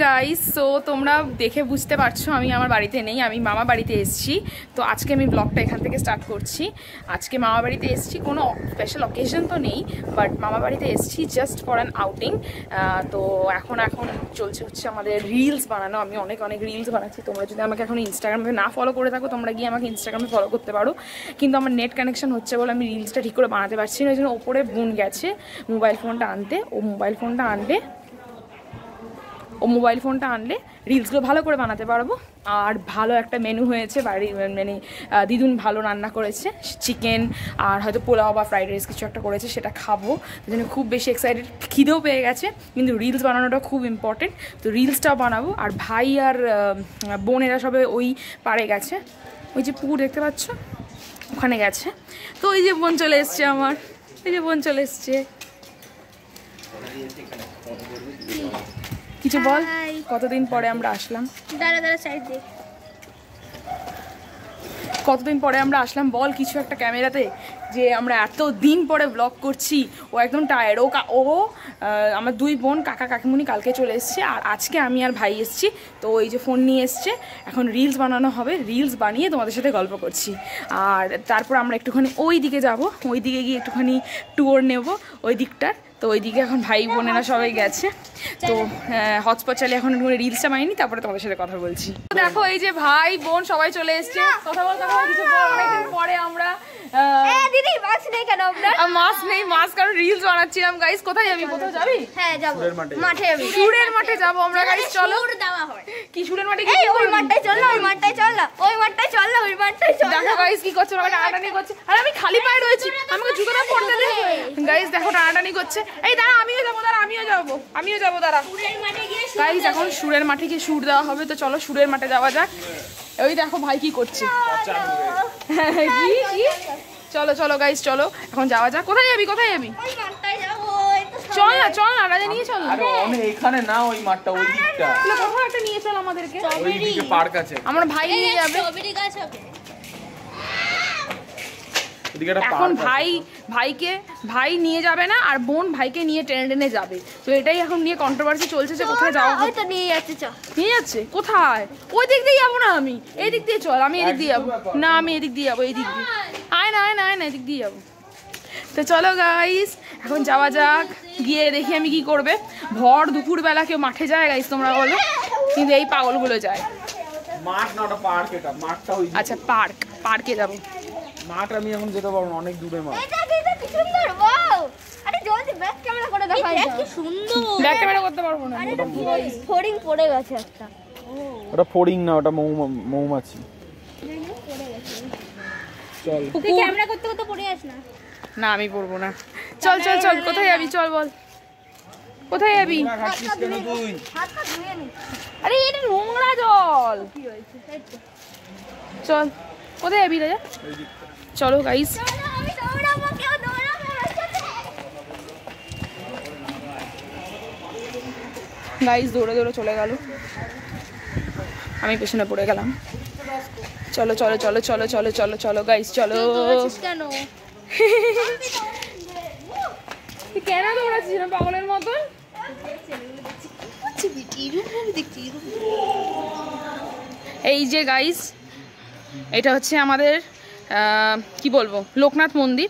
Guys, so তোমরা দেখে বুঝতে পারছো আমি আমার বাড়িতে নেই, আমি মামা বাড়িতে এসেছি। তো আজকে আমি ব্লগটা এখান থেকে স্টার্ট করছি। আজকে মামা বাড়িতে এসেছি, কোনো স্পেশাল অকেশন তো নেই, বাট মামা বাড়িতে এসেছি জাস্ট ফর অ্যান আউটিং। তো এখন চলছে হচ্ছে আমাদের রিলস বানানো। আমি অনেক রিলস বানাচ্ছি। তোমরা যদি আমাকে এখন ইনস্টাগ্রামে না ফলো করে থাকো, তোমরা গিয়ে আমাকে ইনস্টাগ্রামে ফলো করতে পারো। কিন্তু আমার নেট কানেকশন হচ্ছে বলে আমি রিলসটা ঠিক করে বানাতে পারছি না। ওই জন্য ওপরে বোন গেছে মোবাইল ফোনটা আনতে। ও মোবাইল ফোনটা আনলে রিলসগুলো ভালো করে বানাতে পারবো। আর ভালো একটা মেনু হয়েছে বাড়ি, মানে দিদুন ভালো রান্না করেছে, চিকেন আর হয়তো পোলাও বা ফ্রাইড রাইস কিছু একটা করেছে, সেটা খাবো। ওই জন্য খুব বেশি এক্সাইটেড, খিদেও পেয়ে গেছে। কিন্তু রিলস বানানোটা খুব ইম্পর্টেন্ট, তো রিলসটাও বানাবো। আর ভাই আর বোনেরা সবে ওই পাড়ে গেছে, ওই যে পুকুর দেখতে পাচ্ছ ওখানে গেছে। তো ওই যে বোন চলে এসছে আমার, কিছু বল, কতদিন পরে আমরা আসলাম, বল কিছু একটা ক্যামেরাতে, যে আমরা এত দিন পরে ব্লগ করছি। ও একদম টায়ার্ড। ও আমার দুই বোন কাকা কাকিমুনি কালকে চলে এসছে, আর আজকে আমি আর ভাই এসছি। তো ওই যে ফোন নিয়ে এসছে, এখন রিলস বানানো হবে। রিলস বানিয়ে তোমাদের সাথে গল্প করছি। আর তারপর আমরা একটুখানি ওই দিকে যাবো, ওই দিকে গিয়ে একটুখানি ট্যুর নেব ওই দিকটার। তো ওইদিকে এখন ভাই বোনেরা সবাই গেছে। তো হটস্পট চালিয়ে এখন রিলসটা বানিয়ে তারপরে তোমাদের সাথে কথা বলছি। দেখো এই যে ভাই বোন সবাই চলে এসছে, কথা বলতে কিছু অনেকদিন পরে আমরা মাছ নেই, কারণ রিলস বানাচ্ছিলাম। গাইস কোথায় যাবি, কোথাও যাবি? হ্যাঁ যাবো, মাঠে যাবি। সুরের মাঠে যাবো আমরা। গাইস চলো। কি সুরের মাঠে? ওই মাঠটাই চল না, ওই মাঠটাই চল না, ওই মাঠটাই চল না, ওই মাঠটাই চল। দেখো গাইস কি করছে, ওরা টানাটানি করছে। আর আমি খালি পায়ে রয়েছি, আমাকে জুতোটা পরতে দে। গাইস দেখো টানাটানি করছে। এই দাঁড়া, আমিও যাবো দাঁড়া। গাইস এখন সুরের মাঠে গিয়ে সুর দেওয়া হবে। তো চলো সুরের মাঠে যাওয়া যাক। ওই দেখো ভাই কি করছে। চলো গাইস চলো এখন যাওয়া যাক। কোথায় যাবি? চল না রাজা, নিয়ে চল। এখানে না, ওই মাঠটা ওই দিকটা, কোথাও একটা নিয়ে চল আমাদেরকে। ওইদিকে পার্ক আছে, আমার ভাই নিয়ে যাবে। এখন ভাই নিয়ে যাবে না, আর বোন ভাইকে নিয়ে টেনে যাবে। তো এটাই এখন নিয়ে কন্ট্রোভার্সি চলছে যে কোথায় যাওয়া হবে। নিয়ে যাচ্ছে কোথায়? ওই দিক দিয়ে যাবো না, আমি এই দিক দিয়ে চল। আমি এদিক দিয়ে যাবো না, আমি এদিক দিয়ে যাবো, এই দিক দিয়ে। আয় না এদিক দিয়ে যাবো। তো চলো গাইস এখন যাওয়া যাক। গিয়ে দেখি আমি কি করবে। ভর দুপুর বেলা কেউ মাঠে যায় গাইস তোমরা বলো? কিন্তু এই পাগলগুলো যায়। আচ্ছা পার্কে যাবো। মাঠ আমি এখন যেতে পারবো না, অনেক দূরে মাঠ। ব্যাক ক্যামেরা করতে পারবো না, ফড়িং পড়ে গেছে একটা। ওটা ফড়িং না, ওটা মৌমাছি। চল তুই ক্যামেরা করতে পড়ে যাস না। না আমি পড়বো না। চল কোথায় যাবি? চল বল কোথায় যাবি? আরে এটা নোংরা জল। চল কোথায় যাবি রাজা? চলো গাইস। দৌড়ে চলে গেল, আমি পেছনে পড়ে গেলাম। চলো গাইস চলো। কেন দৌড়াচ্ছিস না পাগলের মতন? এই যে গাইস এটা হচ্ছে আমাদের কি বলবো লোকনাথ মন্দির,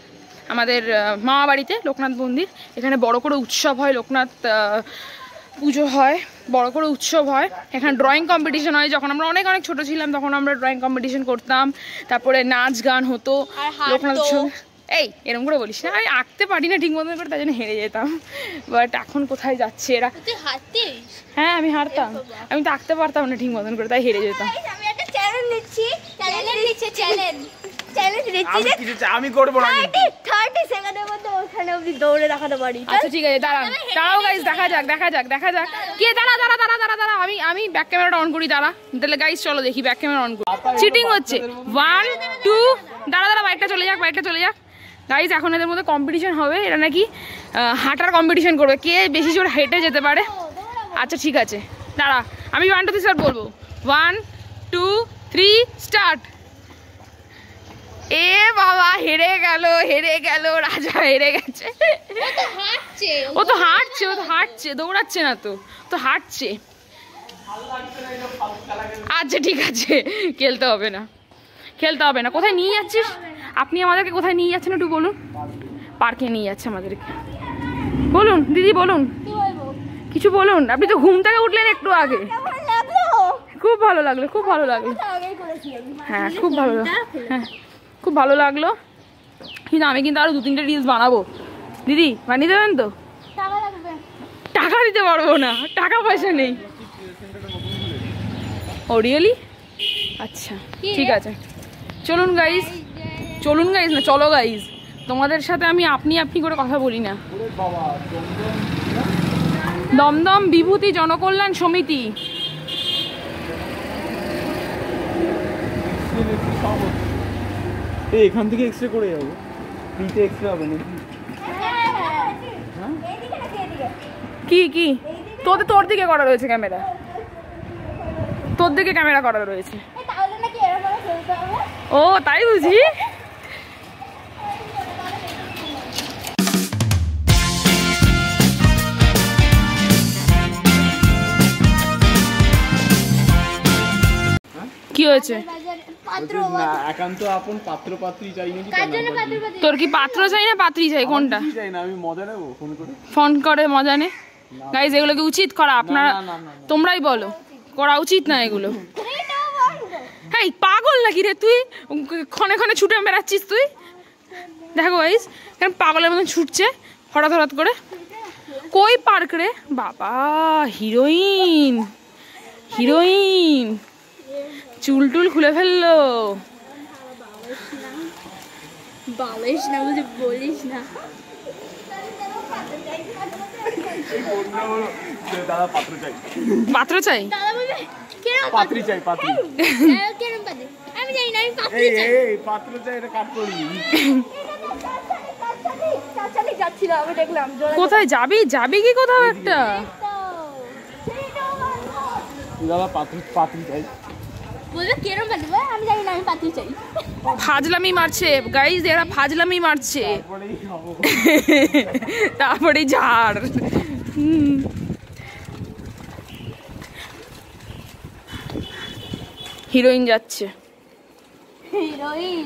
আমাদের মামা বাড়িতে লোকনাথ মন্দির। এখানে বড় করে উৎসব হয়, লোকনাথ পুজো হয়, বড় করে উৎসব হয়। এখানে ড্রয়িং কম্পিটিশন হয়। যখন আমরা অনেক ছোট ছিলাম তখন আমরা ড্রয়িং কম্পিটিশন করতাম। তারপরে নাচ গান হতো লোকনাথ উৎসব। এই এরকম করে বলিস না, আমি আঁকতে পারি না ঠিক মতন করে, তাই জন্য হেরে যেতাম। বাট এখন কোথায় যাচ্ছে এরা? হ্যাঁ আমি হারতাম, আমি তো আঁকতে পারতাম না ঠিক মতন করে, তাই হেরে যেতাম। আমি করবো না, 30 সেকেন্ডের মধ্যে ওখানে অবধি দৌড়ে দেখাতে পারি। আচ্ছা ঠিক আছে, দাঁড়াও গাইস, দেখা যাক। কে দাঁড়া আমি ব্যাক ক্যামেরাটা অন করি। তাহলে গাইস চলো দেখি ব্যাক ক্যামেরা অন করি। চিটিং হচ্ছে। 1 2 দাঁড়া বাইকটা চলে যাক। গাইস এখন এদের মধ্যে কম্পিটিশন হবে। এরা নাকি হাঁটার কম্পিটিশন করবে, কে বেশি জোর হেঁটে যেতে পারে। আচ্ছা ঠিক আছে দাঁড়া, আমি 1 2 3 স্টার্ট বলবো। 1 2 3 স্টার্ট। এ বাবা হেরে গেল রাজা হেরে গেছে। ও তো হাঁটছে দৌড়াচ্ছে না, তো হাঁটছে। আচ্ছা ঠিক আছে, খেলতে হবে না, খেলতে হবে না। কোথায় নিয়ে যাচ্ছিস আপনি আমাদেরকে? কোথায় নিয়ে যাচ্ছেন একটু বলুন। পার্কে নিয়ে যাচ্ছে আমাদেরকে। বলুন দিদি, বলুন কিছু বলুন। আপনি তো ঘুম থেকে উঠলেন একটু আগে। খুব ভালো লাগলো, খুব ভালো লাগলো। হ্যাঁ খুব ভালো, হ্যাঁ খুব ভালো লাগলো। কিন্তু আমি কিন্তু আরো 2-3টে রিলস বানাবো। দিদি বানিয়ে দেবেন তো? টাকা দিতে পারবো না, টাকা পয়সা নেই। ও রিয়েলি? আচ্ছা ঠিক আছে, চলুন গাইজ, চলুন গাইজ না চলো গাইজ। তোমাদের সাথে আমি আপনি আপনি করে কথা বলি না। দমদম বিভূতি জনকল্যাণ সমিতি। এখান থেকে এক্সরে করে যাবো, ফ্রিতে এক্সরে হবে নাকি? কি কি তোর দিকে করা রয়েছে ক্যামেরা, তোর দিকে ক্যামেরা করা রয়েছে। ও তাই বুঝি। কি হয়েছে? একান্ত আপন পাত্র পাত্রী চাই নাকি? তোর কি পাত্র চাই না পাত্রী চাই, কোনটা? চাই না, আমি মজা নেবো ফোন করে মজা নে। গাইজ এগুলো কি উচিত করা? আপনারা তোমরাই বলো, করা উচিত না এগুলো? হ্যাঁ পাগল নাকি রে তুই? ক্ষণে ক্ষণে ছুটে বেড়াচ্ছিস তুই। দেখো গাইজ কেন পাগলের মতন ছুটছে হঠাৎ হঠাৎ করে। কই পার্ক রে বাবা? হিরোইন, হিরোইন চুল টুল খুলে ফেললো। বলিস না, বলিস না। দাদা পাত্র চাই, পাত্র চাই। দাদা বলবে কেন পাত্রী চাই, পাত্রী। কেন পাত্রী? আমি জানি না, আমি পাত্রী চাই। এই পাত্র চাই, এটা কাট করবি। চাচালি যাচ্ছিল, আমি দেখলাম। কোথায় যাবি? যাবি কি কোথাও একটা? দাদা পাত্রী চাই। বলবে কেন পাত্রী? আমি জানি না, আমি পাত্রী চাই। ফাজলামি মারছে গাইজ, এরা ফাজলামি মারছে। তারপরে ঝাড়। হিরোইন যাচ্ছে। হিরোইন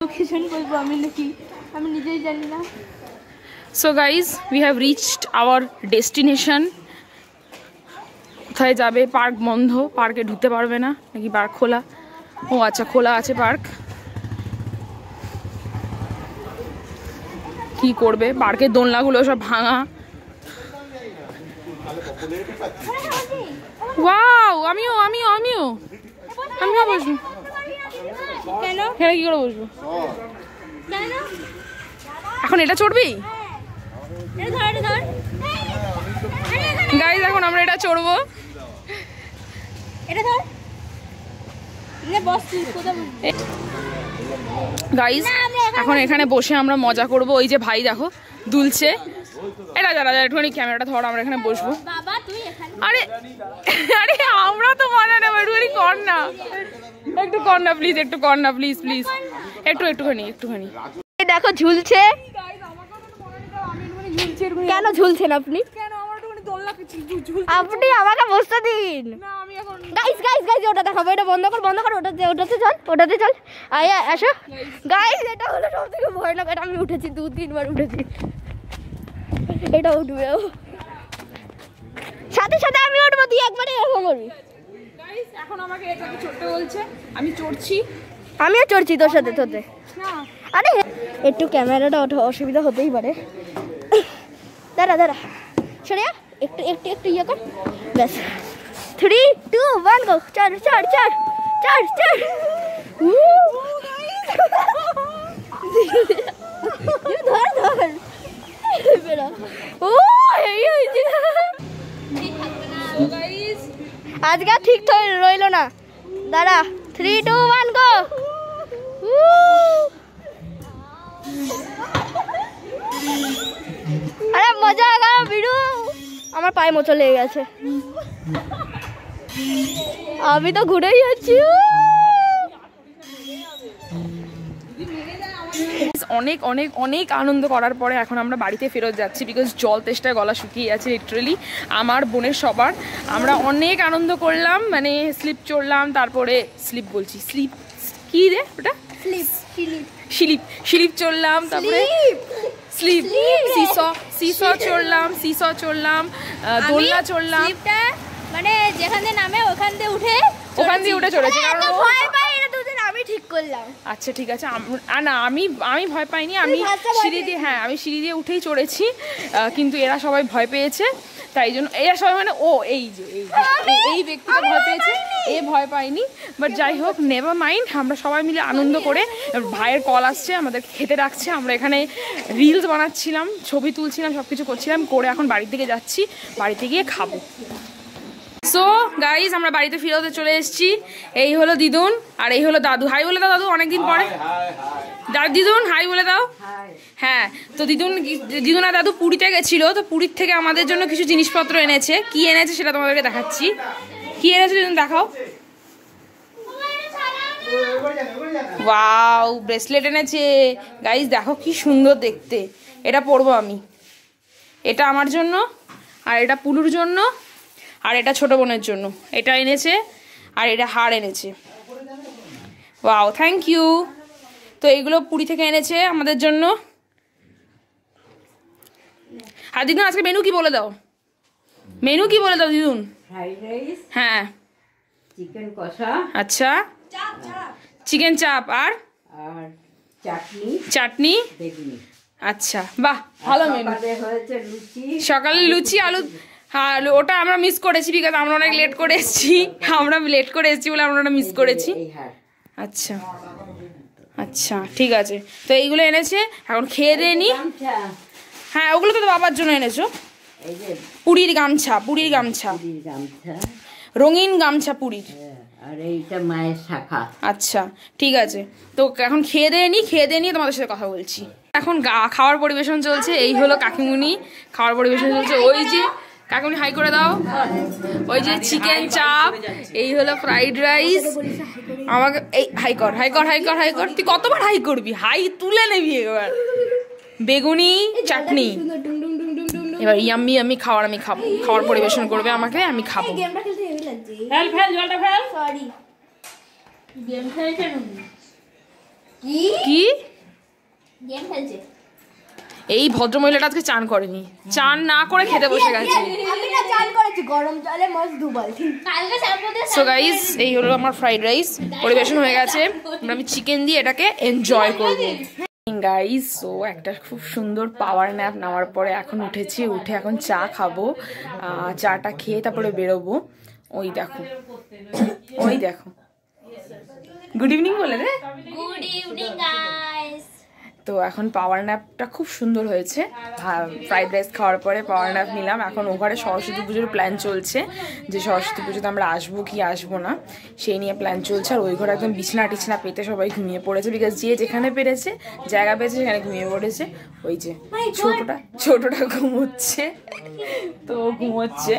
লোকেশন বলবো আমি নাকি? আমি নিজেই জানি না। So guys, we have reached our destination. কোথায় যাবে? পার্ক বন্ধ, পার্কে ঢুকতে পারবে না নাকি পার্ক খোলা? ও আচ্ছা খোলা আছে পার্ক। কি করবে? পার্কের দোলনাগুলো সব ভাঙা। ওয়াও, আমিও আমিও আমিও আমিও বসবো। কেন? এখানে কি করে বসবো? কেন? এখন এটা চড়বি? এটা ধর, এটা ধর। গাইজ এখন আমরা এটা চড়বো। এটা ধর। এটা বস, তুই কোথায় বসবি? গাইজ এখন এখানে বসে আমরা মজা করব। ওই যে ভাই দেখো দুলছে। এটা যারা যারা একটুখানি ক্যামেরাটা ধর, আমরা এখানে বসবো। বাবা তুই এখানে। আরে আরে আমরা তো মজা নেবো, একটুখানি কর না, একটু কর না প্লিজ, একটু কর না প্লিজ প্লিজ, একটুখানি একটুখানি। দেখো ঝুলছে। কেন ঝুলছেন আপনি? আপনি আমাকে বসতে দিন। গাইস গাইস গাইস, ওটা দেখাবো, এটা বন্ধ কর, বন্ধ কর। ওটাতে চল, ওটাতে চল। আয়া আসো গাইস, এটা হলো সবথেকে ভয়ানক। এটা আমি উঠেছি, 2-3 বার উঠেছি। এটা উঠবে সাথে সাথে আমি উঠবো, তুই একবারে এরকম করবি। গাইস এখন আমাকে এটাকে চড়তে বলছে, আমি চড়ছি। আমিও চড়ছি তোর সাথে তোতে। আরে একটু ক্যামেরাটা অসুবিধা হতেই পারে। দাঁড়া দাঁড়া, সরিয়া একটু একটু একটু ইয়ে কর, ব্যাস। 3, 2, 1 গো। চল চল চল চল চল। ধর ধর বেরা। ও এই হইছে গাইস আজকে ঠিক তো রইলো না। দাঁড়া, 3, 2, 1 গো। আরে মজা আ গেল বিড়ু। আমার পায়ে মোচা লেগে গেছে, আমি তো ঘুরেই যাচ্ছি। অনেক অনেক অনেক আনন্দ করার পরে এখন আমরা বাড়িতে ফেরত যাচ্ছি, বিকজ জল তেষ্টায় গলা শুকিয়ে আছে লিটারেলি আমার, বোনের, সবার। আমরা অনেক আনন্দ করলাম, মানে স্লিপ চড়লাম, তারপরে স্লিপ কি রে ওটা, স্লিপ চড়লাম, তারপরে সিস চড়লাম, দোলনা চড়লাম, মানে যেখানে নামে ওখান দিয়ে উঠে চড়েছি। আমি ঠিক করলাম। আচ্ছা ঠিক আছে, না আমি ভয় পাইনি, আমি সিঁড়ি দিয়ে উঠেই চড়েছি, কিন্তু এরা সবাই ভয় পেয়েছে, তাই জন্য এরা সবাই মানে এই ব্যক্তিটা ভয় পেয়েছে, এ ভয় পায়নি। বাট যাই হোক, নেভার মাইন্ড, আমরা সবাই মিলে আনন্দ করে, ভাইয়ের কল আসছে, আমাদের খেতে রাখছে, আমরা এখানে রিলস বানাচ্ছিলাম, ছবি তুলছিলাম, সব কিছু করছিলাম, করে এখন বাড়ির দিকে যাচ্ছি, বাড়িতে গিয়ে খাবো। সো গাইজ, আমরা বাড়িতে ফিরে চলে এসেছি। এই হলো দিদুন আর এই হলো দাদু। হাই বলে দাও দাদু, অনেকদিন পরে। দিদুন হাই বলে দাও। হ্যাঁ, তো দিদুন আর দাদু পুরীতে গেছিল, তো পুরীর থেকে আমাদের জন্য কিছু জিনিসপত্র এনেছে। কি এনেছে সেটা তোমাদেরকে দেখাচ্ছি। কি এনেছে দিদুন, দেখাও। ওয়াও, ব্রেসলেট এনেছে গাইজ, দেখো কি সুন্দর দেখতে। এটা পরবো আমি, এটা আমার জন্য, আর এটা পুলুর জন্য, আর এটা ছোট বোনের জন্য। এটা এনেছে, আর এটা হার এনেছে। Wow, thank you. তো এইগুলো পুরী থেকে এনেছে আমাদের জন্য। আর দিদুন আজকে মেনু কি বলে দাও, দিদুন। ফ্রাইড রাইস, হ্যাঁ, চিকেন কষা, আচ্ছা, চিকেন চাপ, আর চাটনি, বেগুনি। আচ্ছা, বাহ, ভালো মেনু। সকালে লুচি আলু, হ্যাঁ ওটা আমরা মিস করেছি, বিকজ আমরা অনেক লেট করে এসেছি, বলে আমরা ওটা মিস করেছি। আচ্ছা আচ্ছা, ঠিক আছে। তো এইগুলো এনেছে, এখন খেয়ে দিয়ে নি। হ্যাঁ, ওগুলো তো বাবার জন্য এনেছো। পুরীর গামছা, রঙিন গামছা পুরীর, আর এইটা মায়ের শাখা। আচ্ছা ঠিক আছে, তো এখন খেয়ে দিয়ে নিয়ে তোমাদের সাথে কথা বলছি। এখন খাওয়ার পরিবেশন চলছে। এই হলো কাকিমুনি, খাওয়ার পরিবেশন চলছে। ওই যে কাকিমুনি হাই করে দাও। ওই যে চিকেন চাপ, এই হলো ফ্রাইড রাইস। আমাকে এই হাই কর। তুই কতবার হাই করবি, হাই তুলে নেবি এবার। বেগুনি, চাটনি। এবার ইয়াম্মি আমি খাওয়ার পরিবেশন করবে আমাকে, আমি খাবো। কি এই ভদ্রমহিলাটা আজকে চান করেনি, চান না করে খেতে বসে গেছে। সো গাইস, এই হলো আমার ফ্রাইড রাইস, পরিবেশন হয়ে গেছে। আমি চিকেন দিয়ে এটাকে এনজয় করবো। গাইস, সো একটা খুব সুন্দর পাওয়ার ন্যাপ নেওয়ার পরে এখন উঠে এখন চা খাবো। চাটা খেয়ে তারপরে বেরোবো। ওই দেখো গুড ইভিনিং বলে রে। Good evening guys. তো এখন পাওয়ার ন্যাপটা খুব সুন্দর হয়েছে। ফ্রাইড রাইস খাওয়ার পরে পাওয়ার ন্যাপ নিলাম। এখন ও ঘরে সরস্বতী পুজোর প্ল্যান চলছে, যে সরস্বতী পুজোতে আমরা আসবো কি আসবো না সেই নিয়ে প্ল্যান চলছে। আর ওই ঘরে একদম বিছনা পেতে সবাই ঘুমিয়ে পড়েছে, বিকজ যে যেখানে পেরেছে, জায়গা পেয়েছে সেখানে ঘুমিয়ে পড়েছে। ওই যে ছোটটা ঘুমোচ্ছে, তো ঘুমোচ্ছে।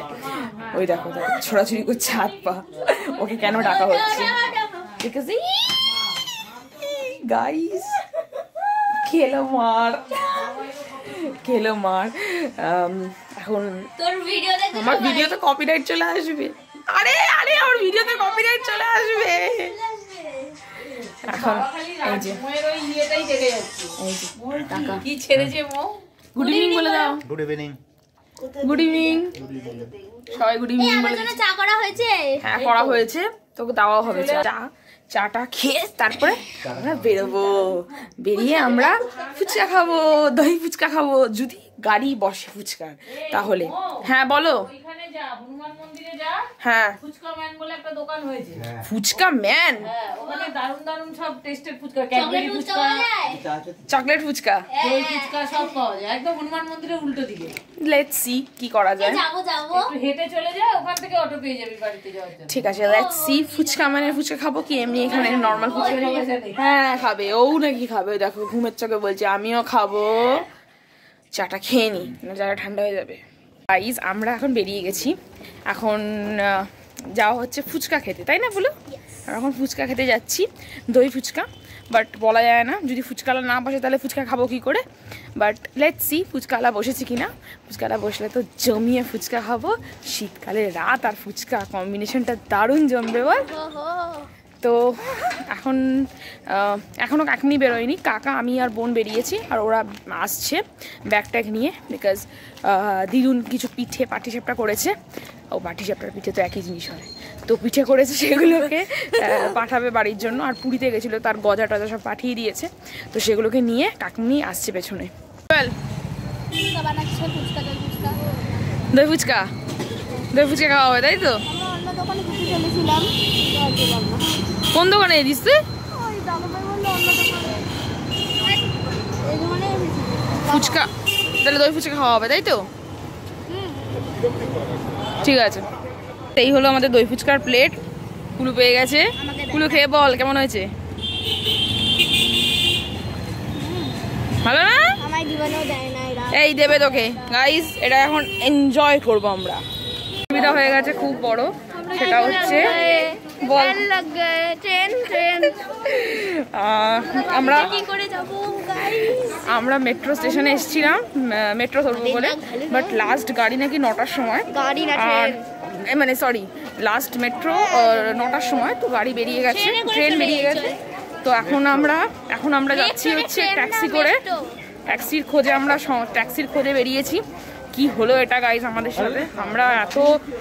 ওই দেখো ছোড়াছুড়ি করছে হাত পা। ওকে কেন ডাকা হচ্ছে, বিকজ গাইস খেলো মার। এখন আমার ভিডিওতে কপিরাইট চলে আসবে। আরে আমার ভিডিওতে কপিরাইট চলে আসবে। এখন এই যে টাকা কি ছেড়েছে মো। গুড ইভিনিং বলে দাও। গুড ইভিনিং সবাই গুড ইভিনিং বলে। চা করা হয়েছে? হ্যাঁ করা হয়েছে, তোকে দেওয়া হবে চাটা খেয়ে তারপরে আমরা বেরোবো। বেরিয়ে আমরা ফুচকা খাবো, দই ফুচকা খাবো, যদি গাড়ি বসে ফুচকার তাহলে। হ্যাঁ বলো। হ্যাঁ, ফুচকা ম্যান বলে একটা দোকান হয়েছে। ফুচকা ম্যান, ওখানে দারুন দারুন সব টেস্টেড ফুচকা, ক্যাডবেরি ফুচকা, চকলেট ফুচকা, দই ফুচকা সব পাওয়া যায় একদম হনুমান মন্দিরের উল্টো দিকে। লেটস সি কি করা যায়। যাবো একটু হেঁটে চলে যা, ওখান থেকে অটো পেয়ে যাবি বাড়িতে যাওয়ার জন্য। ঠিক আছে, লেটস সি। ফুচকা ম্যানের ফুচকা খাবো কি এমনি এখানে নরমাল ফুচকা খাবো? হ্যাঁ খাবে, ও নাকি খাবে। দেখো ঘুমের চোখে বলছে আমিও খাবো। চাটা খেয়ে নি, চাটা ঠান্ডা হয়ে যাবে। গাইস, আমরা এখন বেরিয়ে গেছি। এখন যাওয়া হচ্ছে ফুচকা খেতে, তাই না বলো? আর এখন ফুচকা খেতে যাচ্ছি, দই ফুচকা। বাট বলা যায় না, যদি ফুচকালা না বসে তাহলে ফুচকা খাবো কী করে। বাট লেটস সি ফুচকালা বসেছে কিনা। ফুচকালা বসলে তো জমিয়ে ফুচকা খাবো। শীতকালে রাত আর ফুচকা কম্বিনেশনটা দারুণ জমবে বল। তো এখনও কাকিনি বেরোয়নি, কাকা আমি আর বোন বেরিয়েছি, আর ওরা আসছে ব্যাগ ট্যাগ নিয়ে। বিকজ দিদুন কিছু পিঠে পাটিসাপটা করেছে, ও পাটিসাপটার পিঠে তো একই জিনিস হয়, তো পিঠে করেছে সেগুলোকে পাঠাবে বাড়ির জন্য। আর পুরীতে গেছিলো, তার গজা টজা সব পাঠিয়ে দিয়েছে, তো সেগুলোকে নিয়ে কাকিনি আসছে পেছনে। দই ফুচকা, দই ফুচকা খাওয়া হবে তাই তো? কোন দোকানে দিস তুই ফুচকা? তাহলে দই ফুচকা খাওয়া হবে তাই তো? ঠিক আছে, এই হলো আমাদের দই ফুচকার প্লেট। কুলু পেয়ে গেছে, কুলু খেয়ে বল কেমন হয়েছে। ভালো না? এই দেবে তোকে গাইস, এটা এখন এনজয় করবো আমরা। সুবিধা হয়ে গেছে খুব বড়, সেটা হচ্ছে আমরা মেট্রো স্টেশনে এসেছিলাম মেট্রো ধরবো বলে, বাট লাস্ট গাড়ি নাকি 9টার সময়, আর মানে সরি লাস্ট মেট্রো 9টার সময়, তো গাড়ি বেরিয়ে গেছে, ট্রেন বেরিয়ে গেছে। তো এখন আমরা যাচ্ছি হচ্ছে ট্যাক্সি করে, ট্যাক্সির খোঁজে বেরিয়েছি। কি হলো এটা গাইজ আমাদের সাথে, আমরা এত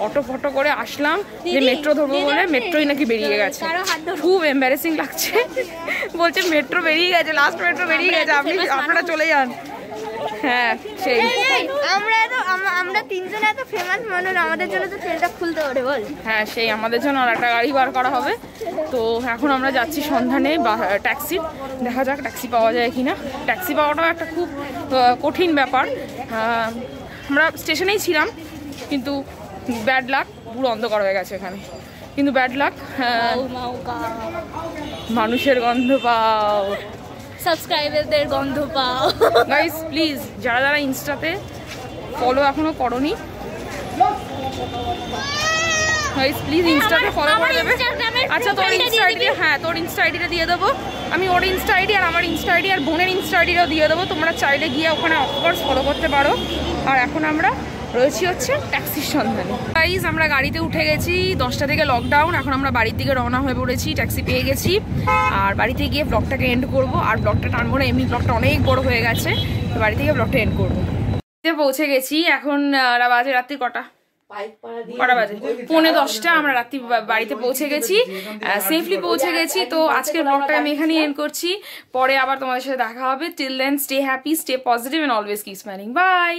অটো ফটো করে আসলাম যে মেট্রো ধরবো বলে, মেট্রোই নাকি বেরিয়ে গেছে। খুব এম্বারেসিং লাগছে, বলছে মেট্রো বেরিয়ে গেছে, লাস্ট মেট্রো বেরিয়ে গেছে, আপনারা চলে যান। হ্যাঁ সেই আমরা তিনজনে এত ফেমাস মানুষ, আমাদের জন্য তো ট্রেনটা খুলতে পারে বল। হ্যাঁ সেই আমাদের জন্য আর একটা গাড়ি বার করা হবে। তো এখন আমরা যাচ্ছি সন্ধানে ট্যাক্সির, দেখা যাক ট্যাক্সি পাওয়া যায় কিনা। ট্যাক্সি পাওয়াটাও একটা খুব কঠিন ব্যাপার। আমরা স্টেশনেই ছিলাম, কিন্তু ব্যাড লাক, পুরো অন্ধকার হয়ে গেছে এখানে, কিন্তু ব্যাড লাক। মানুষের গন্ধ পাও, সাবস্ক্রাইবারদের গন্ধ পাও। গাইস প্লিজ যারা ইনস্টাতে ফলো এখনো করোনি, গাইস প্লিজ ইনস্টাতে ফলো করে দেবে। আচ্ছা তোর ইনস্টা আইডি, হ্যাঁ তোর ইনস্টা আইডিটা দিয়ে দেবো আমি, ওর ইনস্টা আইডি আর আমার ইনস্টা আইডি আর বোনের ইনস্টা আইডিটাও দিয়ে দেবো, তোমরা চাইলে গিয়ে ওখানে অফকোর্স ফলো করতে পারো। আর এখন আমরা রয়েছি হচ্ছে ট্যাক্সির সন্ধানে। গাইস আমরা গাড়িতে উঠে গেছি, 10টা থেকে লকডাউন, এখন আমরা বাড়ির দিকে রওনা হয়ে পড়েছি, ট্যাক্সি পেয়ে গেছি। আর বাড়িতে গিয়ে ব্লগটাকে এন্ড করবো, আর ব্লগটা টানবো না, এমনি ব্লগটা অনেক বড় হয়ে গেছে, তো বাড়ি থেকে ব্লগটা এন্ড করবো। পৌঁছে গেছি, এখন বাজে রাত্রি কটা বাজে 9:45, আমরা রাত্রি বাড়িতে পৌঁছে গেছি, সেফলি পৌঁছে গেছি। তো আজকের ব্লগটা আমি এখানেই এন্ড করছি, পরে আবার তোমাদের সাথে দেখা হবে। Till then stay happy, stay positive and always keep smiling. By.